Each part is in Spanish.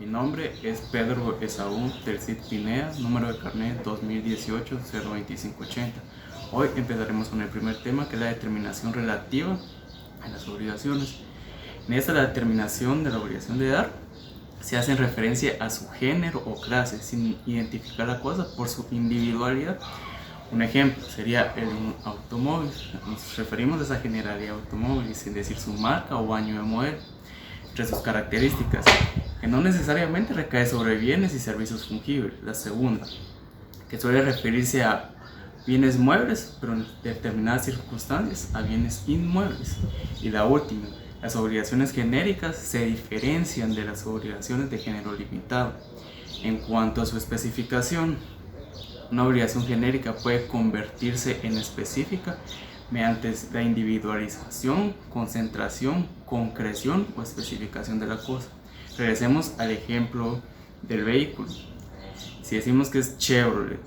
Mi nombre es Pedro Esaú del CID Pinea, número de carnet 2018-02580. Hoy empezaremos con el primer tema, que es la determinación relativa a las obligaciones. En esta, la determinación de la obligación de dar se hace en referencia a su género o clase, sin identificar la cosa por su individualidad. Un ejemplo sería el automóvil. Nos referimos a esa generalidad automóvil sin decir su marca o año de modelo. Entre sus características, que no necesariamente recae sobre bienes y servicios fungibles. La segunda, que suele referirse a bienes muebles, pero en determinadas circunstancias a bienes inmuebles. Y la última, las obligaciones genéricas se diferencian de las obligaciones de género limitado. En cuanto a su especificación, una obligación genérica puede convertirse en específica mediante la individualización, concentración, concreción o especificación de la cosa. Regresemos al ejemplo del vehículo. Si decimos que es Chevrolet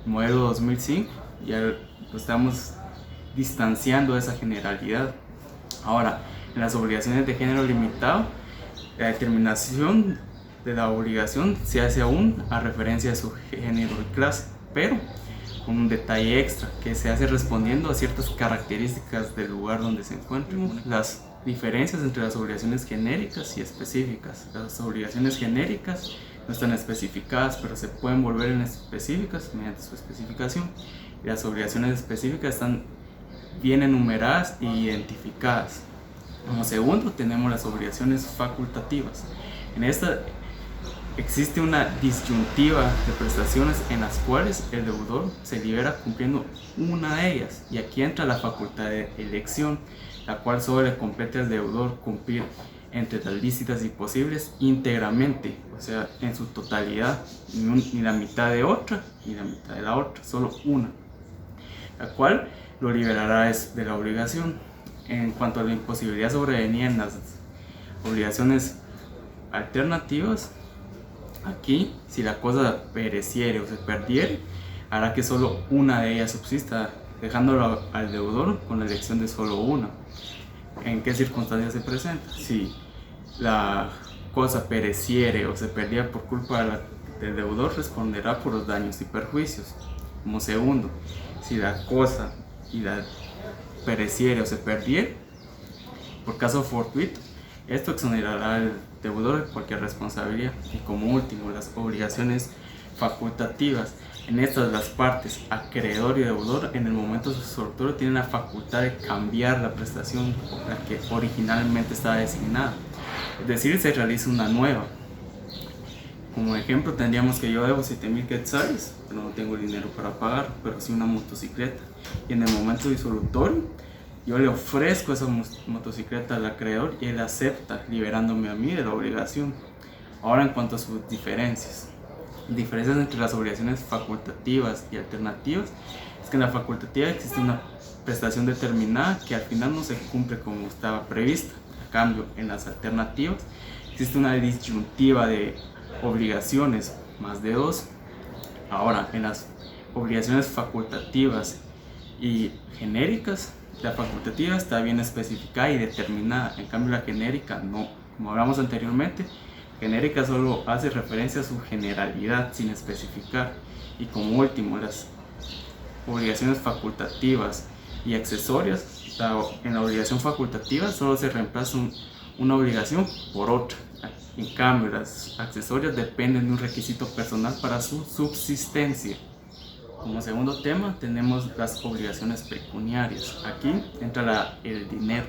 modelo 2005, ya lo estamos distanciando de esa generalidad. Ahora, en las obligaciones de género limitado, la determinación de la obligación se hace aún a referencia de su género y clase, pero con un detalle extra que se hace respondiendo a ciertas características del lugar donde se encuentran. Las diferencias entre las obligaciones genéricas y específicas. Las obligaciones genéricas no están especificadas, pero se pueden volver en específicas mediante su especificación. Y las obligaciones específicas están bien enumeradas e identificadas. Como segundo, tenemos las obligaciones facultativas. En esta existe una disyuntiva de prestaciones en las cuales el deudor se libera cumpliendo una de ellas, y aquí entra la facultad de elección, la cual solo le compete al deudor cumplir entre las lícitas y posibles íntegramente, o sea, en su totalidad, ni la mitad de otra ni la mitad de la otra, solo una, la cual lo liberará de la obligación. En cuanto a la imposibilidad sobrevenida en las obligaciones alternativas, aquí, si la cosa pereciere o se perdiere, hará que solo una de ellas subsista, dejándolo al deudor con la elección de solo una. ¿En qué circunstancias se presenta? Si la cosa pereciere o se perdiera por culpa del deudor, responderá por los daños y perjuicios. Como segundo, si la cosa pereciere o se perdiere por caso fortuito, esto exonerará al deudor de cualquier responsabilidad. Y como último, las obligaciones facultativas. En estas, las partes, acreedor y deudor, en el momento de su sorteo tienen la facultad de cambiar la prestación con la que originalmente estaba designada, es decir, se realiza una nueva. Como ejemplo, tendríamos que yo debo 7,000 quetzales, pero no tengo dinero para pagar, pero sí una motocicleta, y en el momento disolutorio yo le ofrezco esa motocicleta al acreedor y él acepta, liberándome a mí de la obligación. Ahora, en cuanto a sus diferencias entre las obligaciones facultativas y alternativas, es que en la facultativa existe una prestación determinada que al final no se cumple como estaba prevista. A cambio, en las alternativas existe una disyuntiva de obligaciones más de dos. Ahora, en las obligaciones facultativas y genéricas, la facultativa está bien especificada y determinada, en cambio la genérica no. Como hablamos anteriormente, genérica solo hace referencia a su generalidad sin especificar. Y como último, las obligaciones facultativas y accesorias. En la obligación facultativa solo se reemplaza una obligación por otra. En cambio, las accesorias dependen de un requisito personal para su subsistencia. Como segundo tema tenemos las obligaciones pecuniarias. Aquí entra el dinero.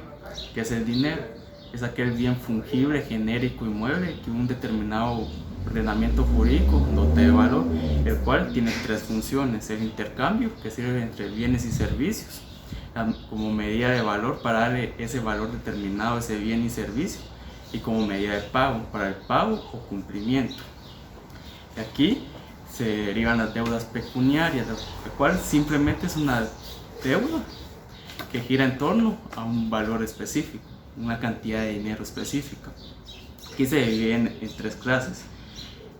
¿Qué es el dinero? Es aquel bien fungible, genérico y mueble que un determinado ordenamiento jurídico dota de valor, el cual tiene tres funciones: el intercambio, que sirve entre bienes y servicios como medida de valor para darle ese valor determinado a ese bien y servicio, y como medida de pago para el pago o cumplimiento. Y aquí se derivan las deudas pecuniarias, la cual simplemente es una deuda que gira en torno a un valor específico, una cantidad de dinero específica. Aquí se dividen en tres clases: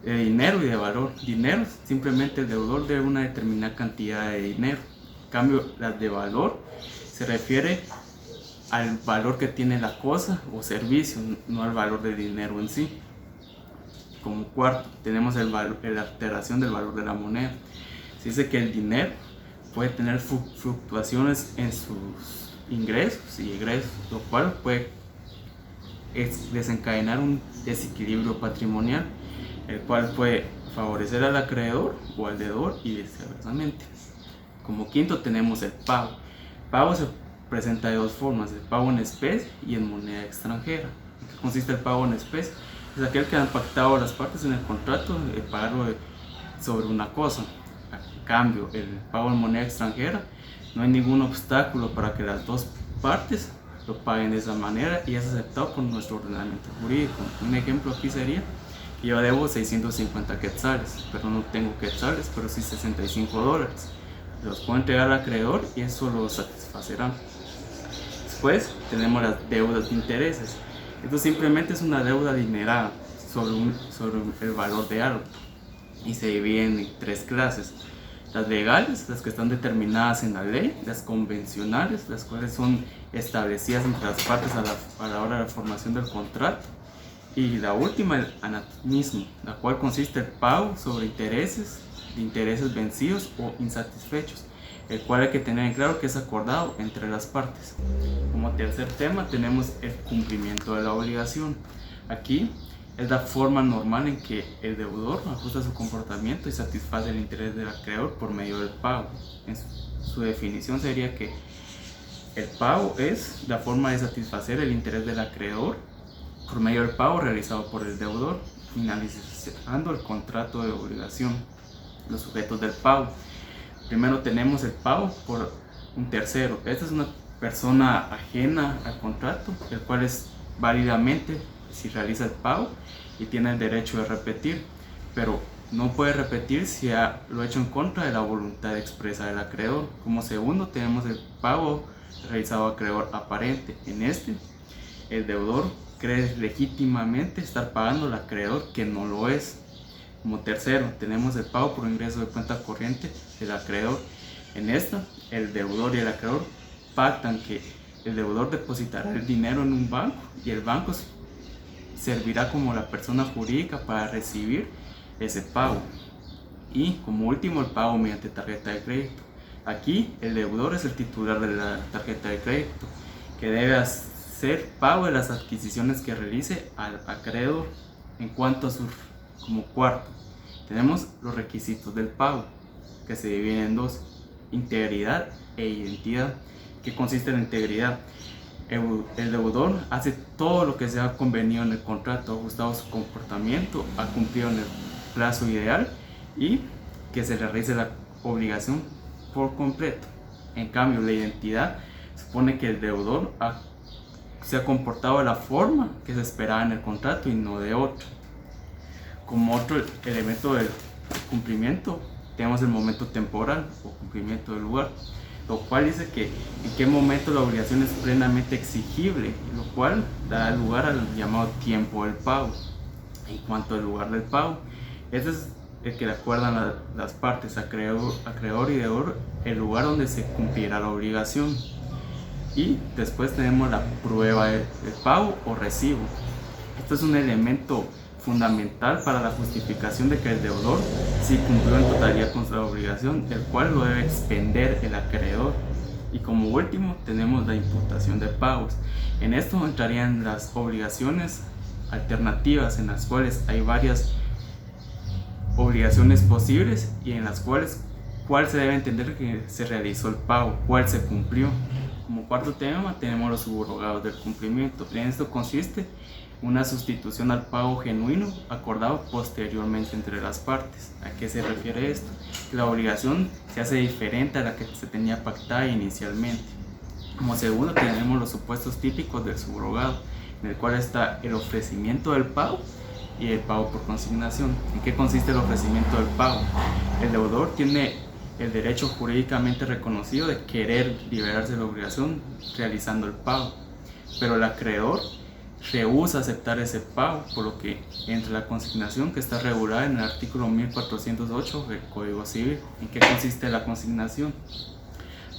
de dinero y de valor. Dinero, simplemente el deudor debe una determinada cantidad de dinero. En cambio, las de valor se refiere al valor que tiene la cosa o servicio, no al valor del dinero en sí. Como cuarto, tenemos la alteración del valor de la moneda. Se dice que el dinero puede tener fluctuaciones en sus ingresos y egresos, lo cual puede desencadenar un desequilibrio patrimonial, el cual puede favorecer al acreedor o al deudor y viceversamente. Como quinto tenemos el pago. El pago se presenta de dos formas: el pago en especie y en moneda extranjera. ¿En qué consiste el pago en especie? Es aquel que han pactado las partes en el contrato, el pagarlo sobre una cosa. En cambio, el pago en moneda extranjera, no hay ningún obstáculo para que las dos partes lo paguen de esa manera y es aceptado por nuestro ordenamiento jurídico. Un ejemplo aquí sería que yo debo 650 quetzales, pero no tengo quetzales, pero sí $65. Los puedo entregar al acreedor y eso lo satisfacerá. Después tenemos las deudas de intereses. Esto simplemente es una deuda adinerada sobre el valor de algo y se dividen en tres clases: las legales, las que están determinadas en la ley; las convencionales, las cuales son establecidas entre las partes a la hora de la formación del contrato; y la última, el anatomismo, la cual consiste en el pago sobre intereses, de intereses vencidos o insatisfechos, el cual hay que tener en claro que es acordado entre las partes. Como tercer tema tenemos el cumplimiento de la obligación. Aquí es la forma normal en que el deudor ajusta su comportamiento y satisface el interés del acreedor por medio del pago. En su definición sería que el pago es la forma de satisfacer el interés del acreedor por medio del pago realizado por el deudor, finalizando el contrato de obligación. Los sujetos del pago: primero tenemos el pago por un tercero. Esta es una persona ajena al contrato, el cual es válidamente si realiza el pago y tiene el derecho de repetir, pero no puede repetir si lo ha hecho en contra de la voluntad expresa del acreedor. Como segundo tenemos el pago realizado a acreedor aparente. En este, el deudor cree legítimamente estar pagando al acreedor que no lo es. Como tercero tenemos el pago por ingreso de cuenta corriente del acreedor. En esta, el deudor y el acreedor pactan que el deudor depositará el dinero en un banco y el banco servirá como la persona jurídica para recibir ese pago. Y como último, el pago mediante tarjeta de crédito. Aquí el deudor es el titular de la tarjeta de crédito, que debe hacer pago de las adquisiciones que realice al acreedor. En cuanto a como cuarto, tenemos los requisitos del pago, que se dividen en dos: integridad e identidad. ¿Qué consiste en la integridad? El deudor hace todo lo que se ha convenido en el contrato, ha ajustado su comportamiento, ha cumplido en el plazo ideal y que se le realice la obligación por completo. En cambio, la identidad supone que el deudor se ha comportado de la forma que se esperaba en el contrato y no de otra. Como otro elemento del cumplimiento tenemos el momento temporal o cumplimiento del lugar, lo cual dice que en qué momento la obligación es plenamente exigible, lo cual da lugar al llamado tiempo del pago. En cuanto al lugar del pago, este es el que le acuerdan las partes, acreedor y deudor, el lugar donde se cumplirá la obligación. Y después tenemos la prueba del pago o recibo. Esto es un elemento fundamental para la justificación de que el deudor sí cumplió en totalidad con su obligación, el cual lo debe expender el acreedor. Y como último tenemos la imputación de pagos. En esto entrarían las obligaciones alternativas, en las cuales hay varias obligaciones posibles y en las cuales cuál se debe entender que se realizó el pago, cuál se cumplió. Como cuarto tema tenemos los subrogados del cumplimiento. En esto consiste una sustitución al pago genuino acordado posteriormente entre las partes. ¿A qué se refiere esto? Que la obligación se hace diferente a la que se tenía pactada inicialmente. Como segundo tenemos los supuestos típicos del subrogado, en el cual está el ofrecimiento del pago y el pago por consignación. ¿En qué consiste el ofrecimiento del pago? El deudor tiene el derecho jurídicamente reconocido de querer liberarse de la obligación realizando el pago, pero el acreedor rehúsa aceptar ese pago, por lo que entra la consignación, que está regulada en el artículo 1408 del Código Civil. ¿En qué consiste la consignación?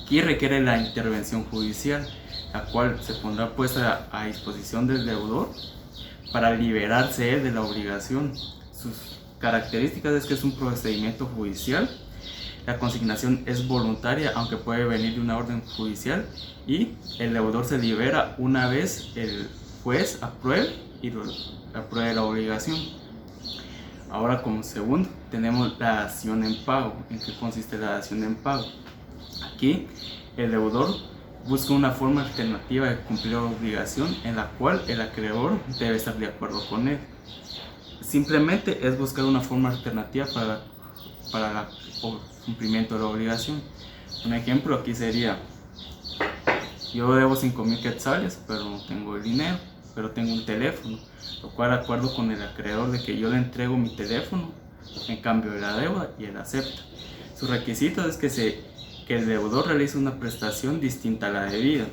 Aquí requiere la intervención judicial, la cual se pondrá puesta a disposición del deudor para liberarse él de la obligación. sus características es que es un procedimiento judicial. La consignación es voluntaria, aunque puede venir de una orden judicial, y el deudor se libera una vez el juez apruebe la obligación. Ahora, como segundo, tenemos la dación en pago. ¿En qué consiste la dación en pago? Aquí el deudor busca una forma alternativa de cumplir la obligación en la cual el acreedor debe estar de acuerdo con él. Simplemente es buscar una forma alternativa para el cumplimiento de la obligación. Un ejemplo aquí sería: yo debo 5,000 quetzales, pero no tengo el dinero, pero tengo un teléfono, lo cual acuerdo con el acreedor de que yo le entrego mi teléfono en cambio de la deuda, y él acepta. Su requisito es que el deudor realice una prestación distinta a la debida.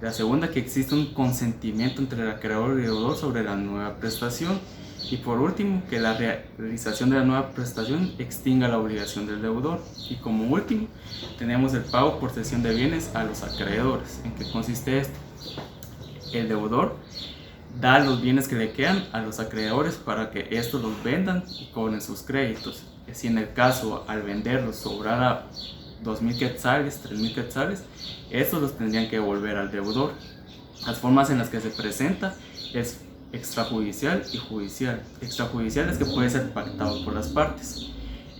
La segunda, que existe un consentimiento entre el acreedor y el deudor sobre la nueva prestación. Y por último, que la realización de la nueva prestación extinga la obligación del deudor. Y como último, tenemos el pago por cesión de bienes a los acreedores. ¿En qué consiste esto? El deudor da los bienes que le quedan a los acreedores para que estos los vendan y cobren sus créditos. Si en el caso al venderlos sobrara 2,000 quetzales, 3,000 quetzales, estos los tendrían que devolver al deudor. Las formas en las que se presenta es extrajudicial y judicial. Extrajudicial es que puede ser pactado por las partes,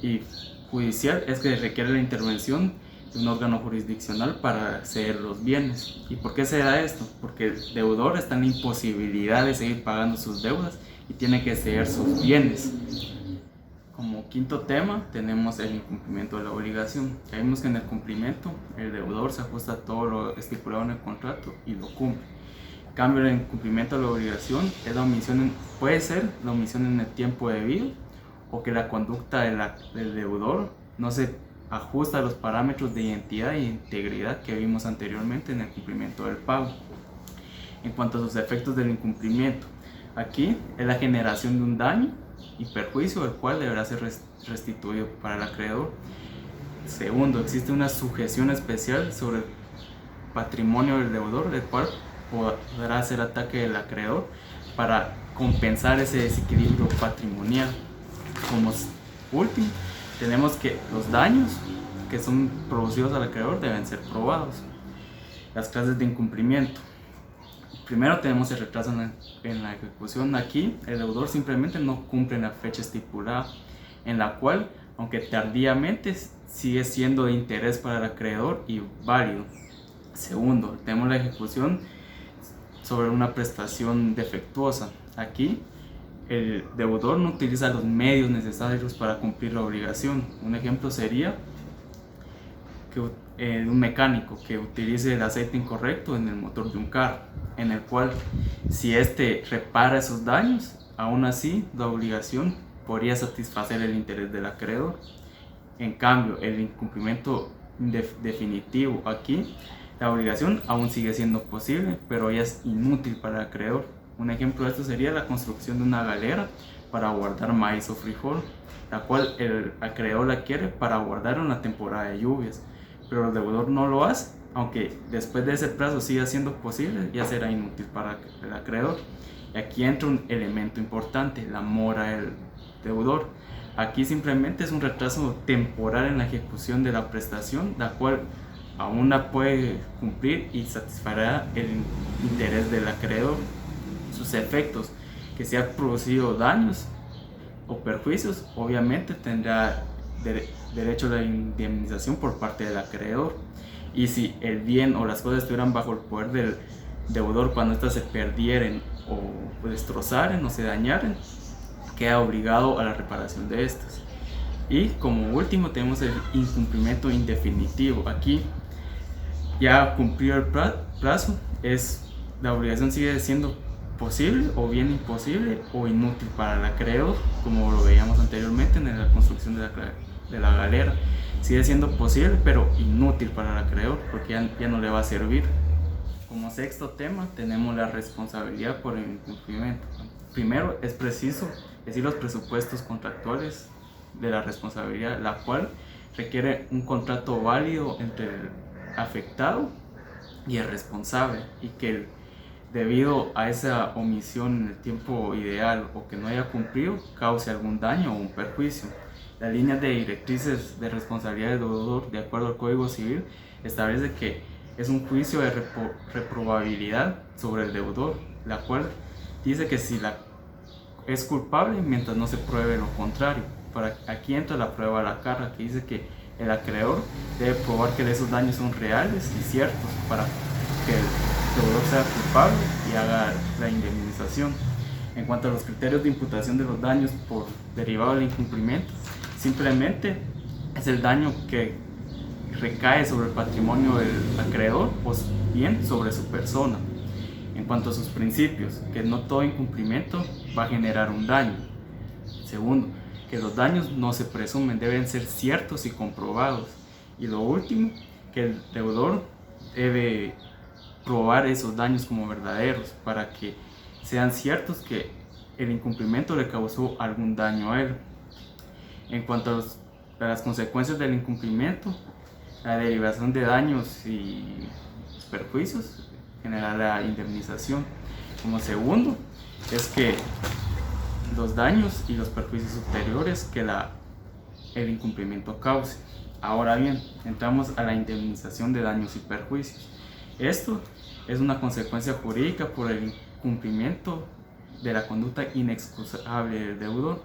y judicial es que requiere la intervención de un órgano jurisdiccional para ceder los bienes. ¿Y por qué se da esto? Porque el deudor está en la imposibilidad de seguir pagando sus deudas y tiene que ceder sus bienes. Como quinto tema tenemos el incumplimiento de la obligación. Ya vimos que en el cumplimiento el deudor se ajusta a todo lo estipulado en el contrato y lo cumple. En cambio, el incumplimiento de la obligación es puede ser la omisión en el tiempo debido, o que la conducta del deudor no se ajusta a los parámetros de identidad e integridad que vimos anteriormente en el cumplimiento del pago. En cuanto a sus efectos del incumplimiento, aquí es la generación de un daño y perjuicio, el cual deberá ser restituido para el acreedor. Segundo, existe una sujeción especial sobre el patrimonio del deudor, el cual podrá hacer ataque del acreedor para compensar ese desequilibrio patrimonial. Como último, tenemos que los daños que son producidos al acreedor deben ser probados. Las clases de incumplimiento. Primero tenemos el retraso en la ejecución. Aquí el deudor simplemente no cumple en la fecha estipulada, en la cual, aunque tardíamente, sigue siendo de interés para el acreedor y válido. Segundo, tenemos la ejecución sobre una prestación defectuosa. Aquí el deudor no utiliza los medios necesarios para cumplir la obligación. Un ejemplo sería que un mecánico que utilice el aceite incorrecto en el motor de un carro, en el cual, si éste repara esos daños, aún así la obligación podría satisfacer el interés del acreedor. En cambio, el incumplimiento definitivo, aquí la obligación aún sigue siendo posible, pero ya es inútil para el acreedor. Un ejemplo de esto sería la construcción de una galera para guardar maíz o frijol, la cual el acreedor la quiere para guardar en la temporada de lluvias, pero el deudor no lo hace. Aunque después de ese plazo siga siendo posible, ya será inútil para el acreedor. Y aquí entra un elemento importante, la mora del deudor. Aquí simplemente es un retraso temporal en la ejecución de la prestación, la cual aún la puede cumplir y satisfará el interés del acreedor. Sus efectos, que se han producido daños o perjuicios, obviamente tendrá derecho a la indemnización por parte del acreedor. Y si el bien o las cosas estuvieran bajo el poder del deudor, cuando éstas se perdieren o destrozaren o se dañaren, queda obligado a la reparación de estas. Y como último tenemos el incumplimiento indefinitivo. Aquí ya cumplido el plazo, la obligación sigue siendo posible o bien imposible o inútil para el acreedor, como lo veíamos anteriormente en la construcción de la galera. Sigue siendo posible pero inútil para el acreedor porque ya no le va a servir. Como sexto tema tenemos la responsabilidad por el incumplimiento. Primero es preciso decir los presupuestos contractuales de la responsabilidad, la cual requiere un contrato válido entre el afectado y el responsable, y que el debido a esa omisión en el tiempo ideal o que no haya cumplido, cause algún daño o un perjuicio. Las líneas de directrices de responsabilidad del deudor, de acuerdo al Código Civil, establece que es un juicio de reprobabilidad sobre el deudor, la cual dice que si es culpable mientras no se pruebe lo contrario. Aquí entra la prueba a la carga, que dice que el acreedor debe probar que esos daños son reales y ciertos para que el deudor sea culpable y haga la indemnización. En cuanto a los criterios de imputación de los daños por derivado del incumplimiento, simplemente es el daño que recae sobre el patrimonio del acreedor o bien sobre su persona. En cuanto a sus principios, que no todo incumplimiento va a generar un daño. Segundo, que los daños no se presumen, deben ser ciertos y comprobados. Y lo último, que el deudor debe probar esos daños como verdaderos para que sean ciertos que el incumplimiento le causó algún daño a él. En cuanto a las consecuencias del incumplimiento, la derivación de daños y perjuicios genera la indemnización. Como segundo, es que los daños y los perjuicios superiores que el incumplimiento cause. Ahora bien, entramos a la indemnización de daños y perjuicios. Esto es una consecuencia jurídica por el incumplimiento de la conducta inexcusable del deudor.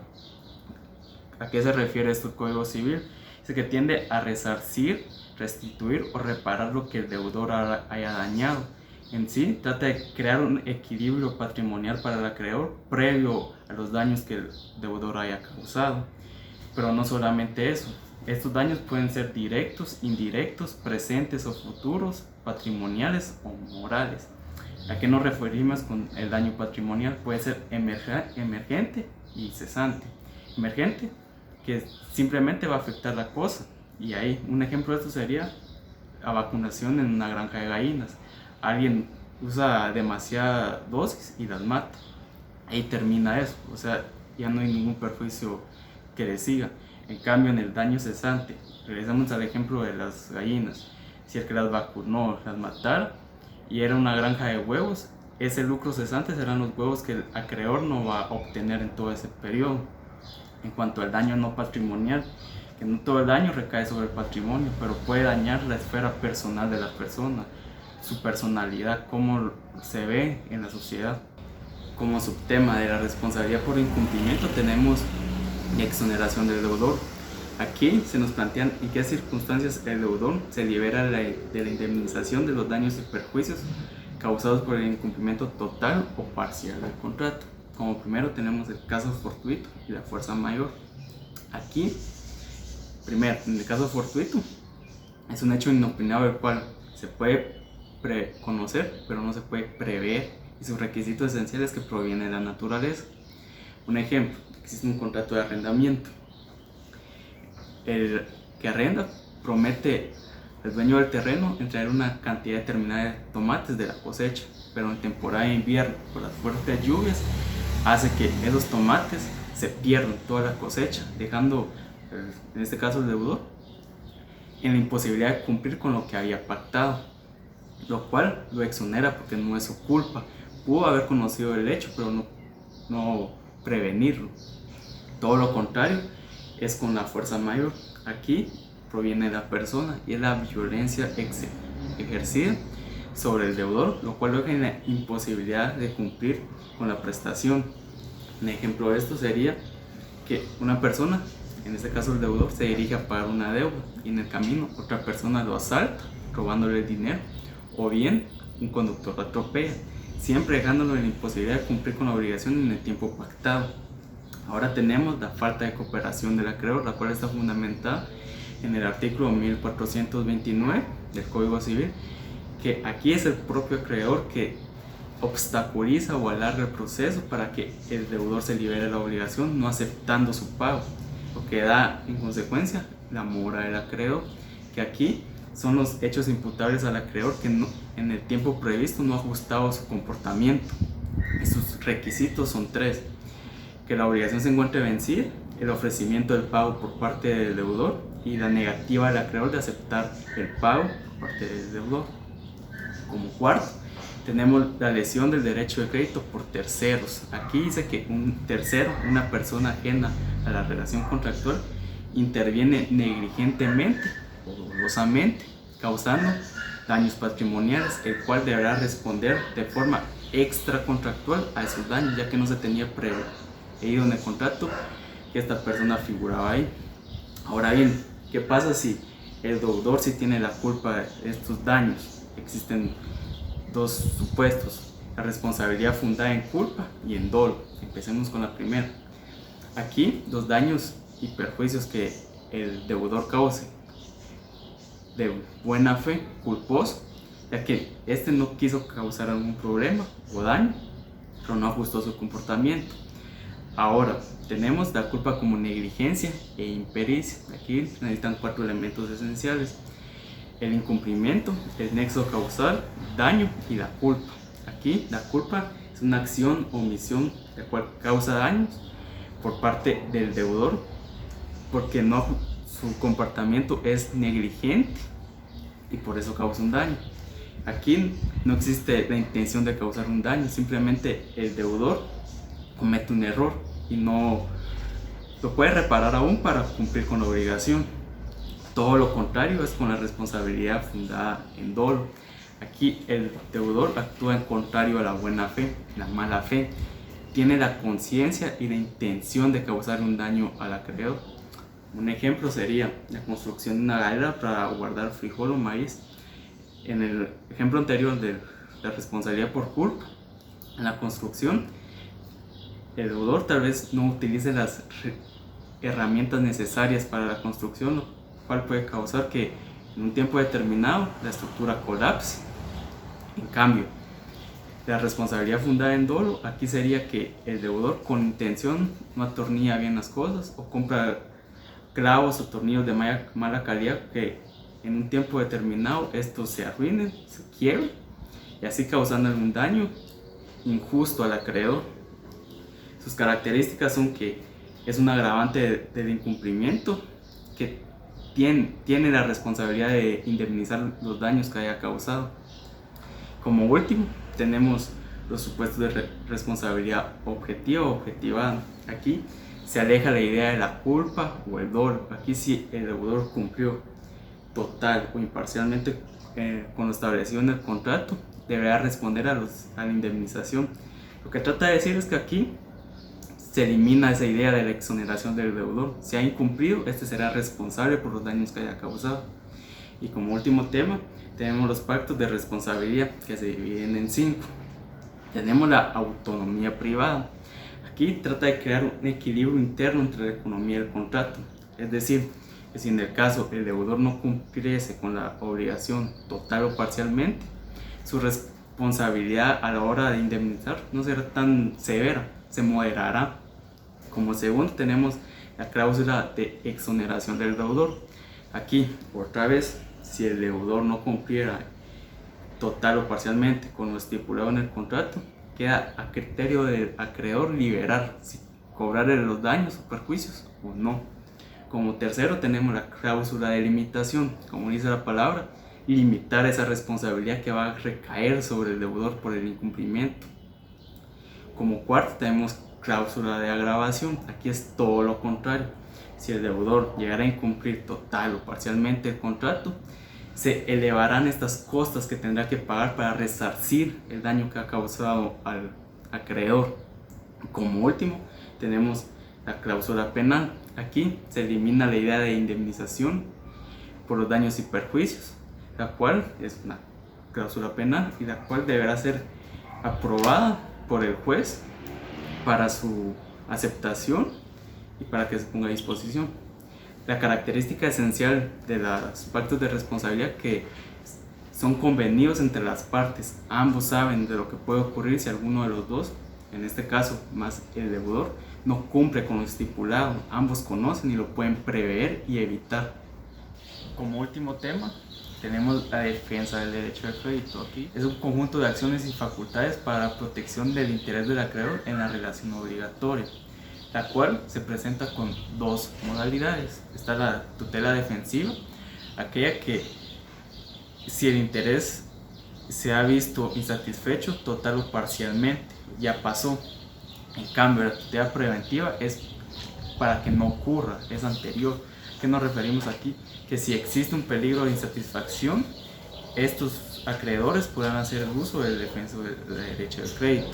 ¿A qué se refiere esto el Código Civil? Dice que tiende a resarcir, restituir o reparar lo que el deudor haya dañado. En sí, trata de crear un equilibrio patrimonial para el acreedor previo a los daños que el deudor haya causado. Pero no solamente eso, estos daños pueden ser directos, indirectos, presentes o futuros, patrimoniales o morales. ¿A qué nos referimos con el daño patrimonial? Puede ser emergente y cesante. Emergente, que simplemente va a afectar la cosa. Y ahí, un ejemplo de esto sería la vacunación en una granja de gallinas. Alguien usa demasiada dosis y las mata. Ahí termina eso, o sea, ya no hay ningún perjuicio que le siga. En cambio, en el daño cesante, regresamos al ejemplo de las gallinas. Si el que las vacunó las matara y era una granja de huevos, ese lucro cesante serán los huevos que el acreedor no va a obtener en todo ese periodo. En cuanto al daño no patrimonial, que no todo el daño recae sobre el patrimonio, pero puede dañar la esfera personal de la persona, su personalidad, cómo se ve en la sociedad. Como subtema de la responsabilidad por incumplimiento tenemos la exoneración del deudor. Aquí se nos plantean en qué circunstancias el deudor se libera de la indemnización de los daños y perjuicios causados por el incumplimiento total o parcial del contrato. Como primero tenemos el caso fortuito y la fuerza mayor. Aquí, primero, en el caso fortuito, es un hecho inopinable el cual se puede conocer, pero no se puede prever, y sus requisitos esenciales que provienen de la naturaleza. Un ejemplo, existe un contrato de arrendamiento. El que arrenda promete al dueño del terreno entregar una cantidad determinada de tomates de la cosecha, pero en temporada de invierno, por las fuertes lluvias, hace que esos tomates se pierdan toda la cosecha, dejando, en este caso el deudor, en la imposibilidad de cumplir con lo que había pactado, lo cual lo exonera porque no es su culpa. Pudo haber conocido el hecho, pero no prevenirlo. Todo lo contrario es con la fuerza mayor. Aquí proviene de la persona y es la violencia ejercida sobre el deudor, lo cual lo deja en la imposibilidad de cumplir con la prestación. Un ejemplo de esto sería que una persona, en este caso el deudor, se dirige a pagar una deuda y en el camino otra persona lo asalta robándole el dinero, o bien un conductor lo atropella, siempre dejándolo en la imposibilidad de cumplir con la obligación en el tiempo pactado. Ahora tenemos la falta de cooperación del acreedor, la cual está fundamentada en el artículo 1429 del Código Civil, que aquí es el propio acreedor que obstaculiza o alarga el proceso para que el deudor se libere de la obligación, no aceptando su pago, lo que da en consecuencia la mora del acreedor, que aquí son los hechos imputables al acreedor que en el tiempo previsto no ha ajustado su comportamiento. Sus requisitos son tres: que la obligación se encuentre vencida, el ofrecimiento del pago por parte del deudor y la negativa del acreedor de aceptar el pago por parte del deudor. Como cuarto, tenemos la lesión del derecho de crédito por terceros. Aquí dice que un tercero, una persona ajena a la relación contractual, interviene negligentemente o dolosamente, causando daños patrimoniales, el cual deberá responder de forma extracontractual a esos daños, ya que no se tenía preveído en el contrato que esta persona figuraba ahí. Ahora bien, ¿qué pasa si el deudor sí tiene la culpa de estos daños? Existen dos supuestos: la responsabilidad fundada en culpa y en dolo. Empecemos con la primera. Aquí los daños y perjuicios que el deudor cause de buena fe, culposo, ya que este no quiso causar algún problema o daño, pero no ajustó su comportamiento. Ahora tenemos la culpa como negligencia e impericia. Aquí necesitan 4 elementos esenciales: el incumplimiento, el nexo causal, daño y la culpa. Aquí la culpa es una acción o omisión la cual causa daños por parte del deudor porque su comportamiento es negligente y por eso causa un daño. Aquí no existe la intención de causar un daño, simplemente el deudor comete un error y no lo puede reparar aún para cumplir con la obligación. Todo lo contrario es con la responsabilidad fundada en dolo. Aquí el deudor actúa en contrario a la buena fe, la mala fe. Tiene la conciencia y la intención de causar un daño al acreedor. Un ejemplo sería la construcción de una galera para guardar frijol o maíz. En el ejemplo anterior de la responsabilidad por culpa, en la construcción, el deudor tal vez no utilice las herramientas necesarias para la construcción, lo cual puede causar que en un tiempo determinado la estructura colapse. En cambio, la responsabilidad fundada en dolo aquí sería que el deudor con intención no atornilla bien las cosas o compra clavos o tornillos de mala calidad que en un tiempo determinado estos se arruinen, se quiebren y así causando un daño injusto al acreedor. Sus características son que es un agravante del incumplimiento, que tiene la responsabilidad de indemnizar los daños que haya causado. Como último, tenemos los supuestos de responsabilidad objetiva o objetivada. Aquí se aleja la idea de la culpa o el dolo. Aquí si el deudor cumplió total o imparcialmente con lo establecido en el contrato, deberá responder a la indemnización. Lo que trata de decir es que aquí se elimina esa idea de la exoneración del deudor. Si ha incumplido, este será responsable por los daños que haya causado. Y como último tema, tenemos los pactos de responsabilidad, que se dividen en 5. Tenemos la autonomía privada. Aquí trata de crear un equilibrio interno entre la economía y el contrato. Es decir, que si en el caso el deudor no cumpliese con la obligación total o parcialmente, su responsabilidad a la hora de indemnizar no será tan severa, se moderará. Como segundo tenemos la cláusula de exoneración del deudor. Aquí, otra vez, si el deudor no cumpliera total o parcialmente con lo estipulado en el contrato, queda a criterio del acreedor liberar si cobrarle los daños o perjuicios o no. Como tercero tenemos la cláusula de limitación. Como dice la palabra, limitar esa responsabilidad que va a recaer sobre el deudor por el incumplimiento. Como cuarto tenemos cláusula de agravación. Aquí es todo lo contrario. Si el deudor llegara a incumplir total o parcialmente el contrato, se elevarán estas costas que tendrá que pagar para resarcir el daño que ha causado al acreedor. Como último tenemos la cláusula penal. Aquí se elimina la idea de indemnización por los daños y perjuicios, la cual es una cláusula penal y la cual deberá ser aprobada por el juez para su aceptación y para que se ponga a disposición. La característica esencial de los pactos de responsabilidad que son convenidos entre las partes. Ambos saben de lo que puede ocurrir si alguno de los dos, en este caso más el deudor, no cumple con lo estipulado. Ambos conocen y lo pueden prever y evitar. Como último tema tenemos la defensa del derecho de crédito. Aquí es un conjunto de acciones y facultades para la protección del interés del acreedor en la relación obligatoria, la cual se presenta con 2 modalidades. Está la tutela defensiva, aquella que si el interés se ha visto insatisfecho total o parcialmente, ya pasó. En cambio, la tutela preventiva es para que no ocurra, es anterior. ¿Qué nos referimos aquí? Que si existe un peligro de insatisfacción, estos acreedores puedan hacer uso del defenso del derecho del crédito.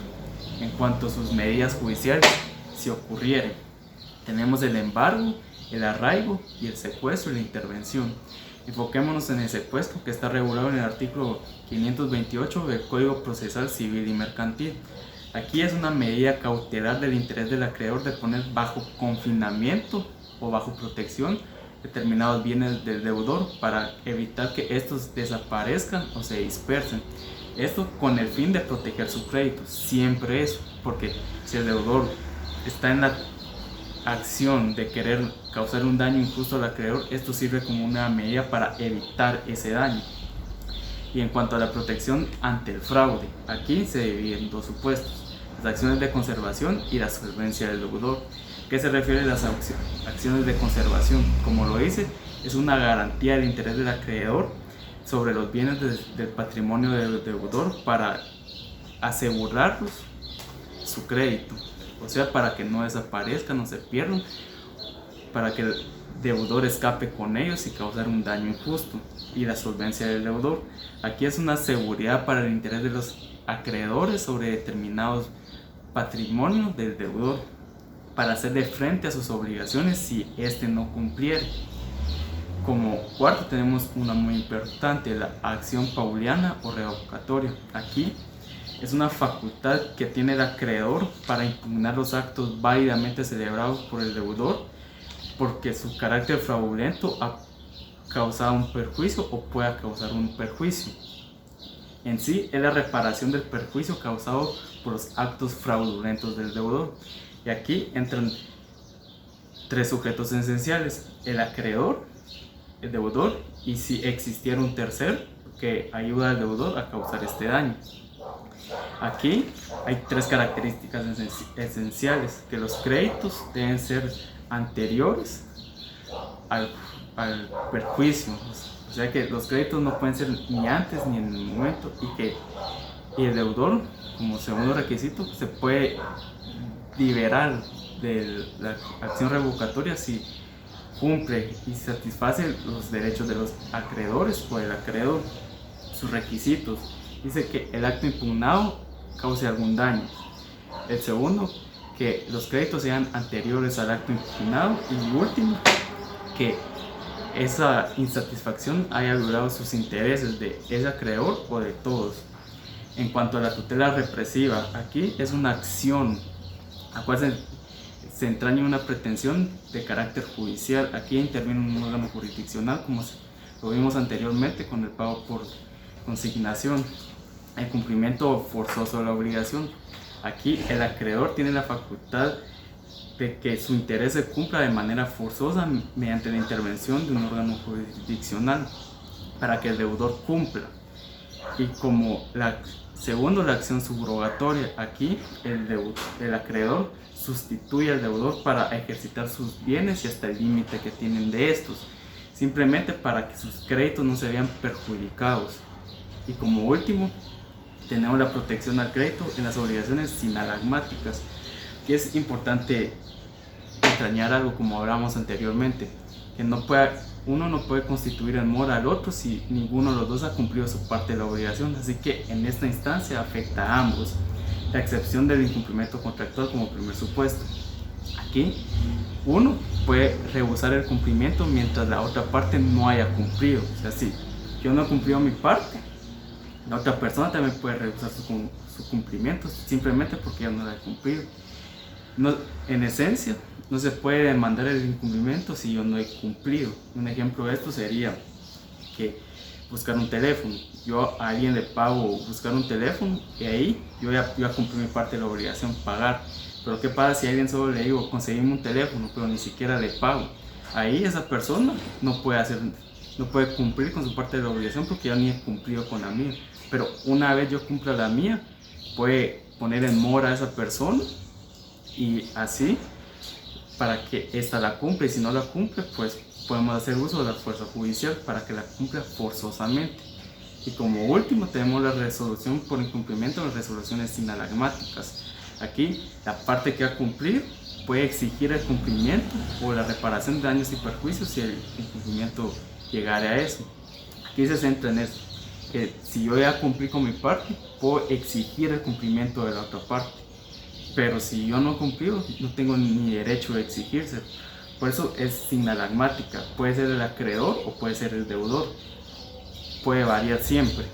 En cuanto a sus medidas judiciales, si ocurrieren, tenemos el embargo, el arraigo y el secuestro y la intervención. Enfoquémonos en el secuestro, que está regulado en el artículo 528 del Código Procesal Civil y Mercantil. Aquí es una medida cautelar del interés del acreedor de poner bajo confinamiento o bajo protección determinados bienes del deudor para evitar que estos desaparezcan o se dispersen. Esto con el fin de proteger su crédito, siempre eso, porque si el deudor está en la acción de querer causar un daño injusto al acreedor, esto sirve como una medida para evitar ese daño. Y en cuanto a la protección ante el fraude, aquí se dividen en dos supuestos: las acciones de conservación y la solvencia del deudor. ¿Qué se refiere a las acciones de conservación? Como lo dice, es una garantía del interés del acreedor sobre los bienes del patrimonio del deudor para asegurarlos su crédito, o sea, para que no desaparezcan, no se pierdan, para que el deudor escape con ellos y causar un daño injusto. Y la solvencia del deudor, aquí es una seguridad para el interés de los acreedores sobre determinados patrimonios del deudor, para hacerle frente a sus obligaciones si éste no cumpliere. Como cuarto tenemos una muy importante, la acción pauliana o revocatoria. Aquí es una facultad que tiene el acreedor para impugnar los actos válidamente celebrados por el deudor porque su carácter fraudulento ha causado un perjuicio o pueda causar un perjuicio. En sí es la reparación del perjuicio causado por los actos fraudulentos del deudor. Y aquí entran tres sujetos esenciales: el acreedor, el deudor y si existiera un tercero que ayuda al deudor a causar este daño. Aquí hay tres características esenciales: que los créditos deben ser anteriores al perjuicio, o sea que los créditos no pueden ser ni antes ni en el momento, y el deudor, como segundo requisito, se puede liberar de la acción revocatoria si cumple y satisface los derechos de los acreedores o del acreedor. Sus requisitos: dice que el acto impugnado cause algún daño. El segundo, que los créditos sean anteriores al acto impugnado. Y último, que esa insatisfacción haya violado sus intereses de ese acreedor o de todos. En cuanto a la tutela represiva, aquí es una acción a cual se entraña una pretensión de carácter judicial. Aquí interviene un órgano jurisdiccional, como lo vimos anteriormente con el pago por consignación. El cumplimiento forzoso de la obligación. Aquí el acreedor tiene la facultad de que su interés se cumpla de manera forzosa mediante la intervención de un órgano jurisdiccional para que el deudor cumpla. Y como segundo, la acción subrogatoria. Aquí el acreedor sustituye al deudor para ejercitar sus bienes y hasta el límite que tienen de estos, simplemente para que sus créditos no se vean perjudicados. Y como último, tenemos la protección al crédito en las obligaciones sinalagmáticas, que es importante extrañar algo, como hablamos anteriormente, que uno no puede constituir en mora al otro si ninguno de los dos ha cumplido su parte de la obligación, así que en esta instancia afecta a ambos, la excepción del incumplimiento contractual como primer supuesto. Aquí uno puede rehusar el cumplimiento mientras la otra parte no haya cumplido, o sea, si yo no he cumplido mi parte, la otra persona también puede rehusar su cumplimiento simplemente porque yo no la he cumplido. No, en esencia, no se puede demandar el incumplimiento si yo no he cumplido. Un ejemplo de esto sería que buscar un teléfono. Yo a alguien le pago buscar un teléfono y ahí yo ya cumplí mi parte de la obligación, pagar. Pero ¿qué pasa si a alguien solo le digo conseguirme un teléfono, pero ni siquiera le pago? Ahí esa persona no puede cumplir con su parte de la obligación porque yo ni he cumplido con la mía. Pero una vez yo cumpla la mía, puede poner en mora a esa persona y así para que ésta la cumpla, y si no la cumple, pues podemos hacer uso de la fuerza judicial para que la cumpla forzosamente. Y como último tenemos la resolución por incumplimiento, las resoluciones sinalagmáticas. Aquí la parte que va a cumplir puede exigir el cumplimiento o la reparación de daños y perjuicios si el incumplimiento llegara a eso. Aquí se centra en eso, que si yo ya cumplí con mi parte, puedo exigir el cumplimiento de la otra parte. Pero si yo no he cumplido, no tengo ni derecho a exigirse. Por eso es sinalagmática. Puede ser el acreedor o puede ser el deudor. Puede variar siempre.